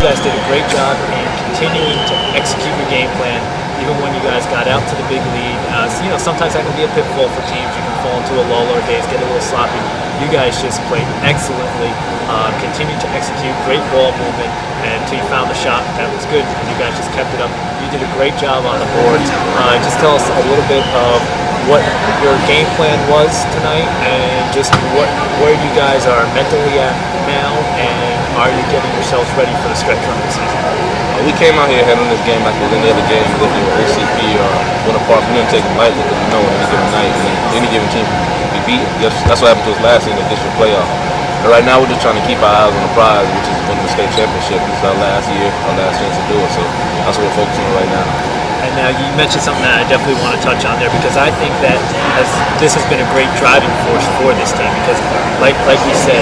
guys did a great job in continuing to execute your game plan, even when you guys got out to the big lead. Sometimes that can be a pitfall for teams. You can fall into a lull or days, get a little sloppy. You guys just played excellently, continued to execute, great ball movement, and until you found the shot that was good, and you guys just kept it up. You did a great job on the boards. Just tell us a little bit of what your game plan was tonight, and just where you guys are mentally at now, and are you getting yourselves ready for the stretch run this season? We came out here handling this game like it was any other game, whether it was OCP or Winter Park. We didn't take it lightly because we know on any given night, any given team can be beaten. That's what happened to us last season in the district playoff. But right now we're just trying to keep our eyes on the prize, which is winning the state championship. This is our last year, our last chance to do it. So that's what we're focusing on right now. And now you mentioned something that I definitely want to touch on there, because I think that this has been a great driving force for this team. Because like we said,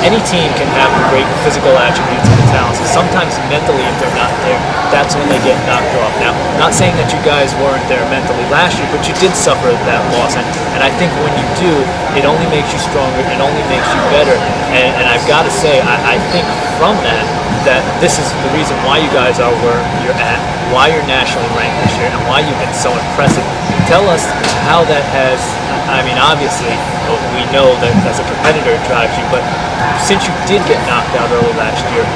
any team can have the great physical attributes and the talents. Sometimes mentally, if they're not there, that's when they get knocked off. Now, not saying that you guys weren't there mentally last year, but you did suffer that loss. And I think when you do, it only makes you stronger. It only makes you better. And I've got to say, I think from that this is the reason why you guys are where you're at, why you're nationally ranked this year, and why you've been so impressive. Tell us how that has, obviously, we know that as a competitor it drives you, but since you did get knocked out early last year,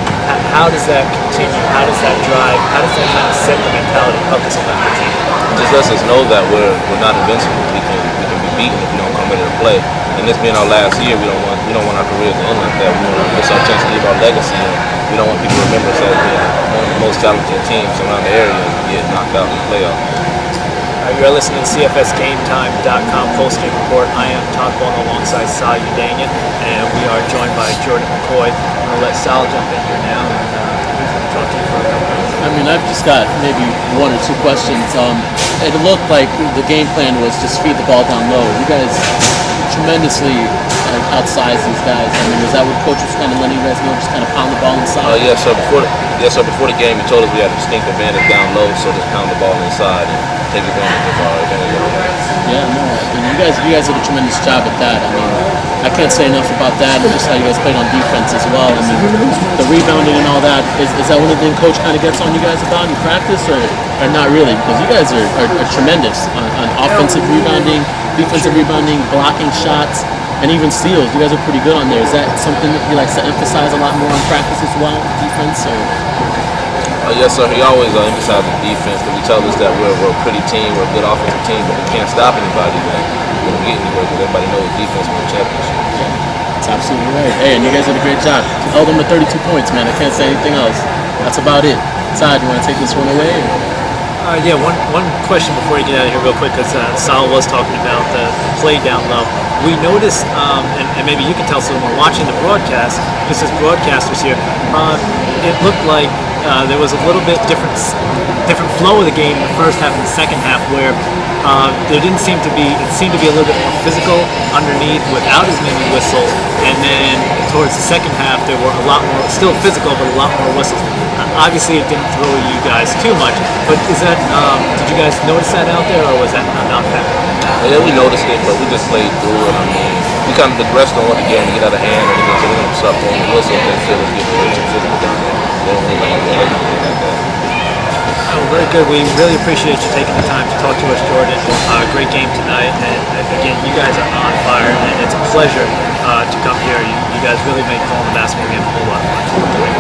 how does that continue? How does that drive? How does that kind of set the mentality of this Olympic team? It just lets us know that we're not invincible. We can be beaten if we don't come ready to play. And this being our last year, we don't want our careers to end like that. We want to miss our chance to leave our legacy, and we don't want people to remember us as being one of the most talented teams around the area and get knocked out in the playoffs. You're listening to CFSGameTime.com post-game report. I am Todd Bono alongside Sal Udanian, and we are joined by Jordan McCoy. I'm going to let Sal jump in here now, and he's going to talk to you for a couple minutes. I've just got maybe one or two questions. It looked like the game plan was just feed the ball down low. You guys tremendously outsized these guys. Is that what coach was kind of letting you guys know, just kind of pound the ball inside? So before the game, he told us we had a distinct advantage down low, so just pound the ball inside and take advantage of our advantage over there. Yeah, no, you guys did a tremendous job at that. I can't say enough about that, and just how you guys played on defense as well. The rebounding and all that, is that one of the things coach kind of gets on you guys about in practice, or not really? Because you guys are tremendous on offensive rebounding, defensive rebounding, blocking shots, and even steals. You guys are pretty good on there. Is that something that he likes to emphasize a lot more on practice as well, defense? Or? Yes, sir. He always emphasizes defense, but he tells us that we're a pretty team, we're a good offensive team, but we can't stop anybody. We don't get anywhere because everybody knows defense wins championship. Yeah, that's absolutely right. Hey, and you guys did a great job. Held them to 32 points, man. I can't say anything else. That's about it. Todd, you want to take this one away? One question before you get out of here real quick, because Sal was talking about the play down low. We noticed, and maybe you can tell us a little more, watching the broadcast, just as broadcasters here, it looked like there was a little bit different flow of the game in the first half and the second half, where it seemed to be a little bit more physical underneath without as many whistles, and then towards the second half there were a lot more, still physical, but a lot more whistles. Obviously it didn't throw you guys too much, but did you guys notice that out there, or was that not that? Yeah, we noticed it, but we just played through it. We kind of digressed on what the game to get out of hand, and so we're going to start throwing the whistle and feel us getting rich and physical down there. They don't really like anything like that. Oh, very good. We really appreciate you taking the time to talk to us, Jordan. Great game tonight, and again, you guys are on fire, and it's a pleasure to come here. You guys really make calling the basketball game a whole lot of fun.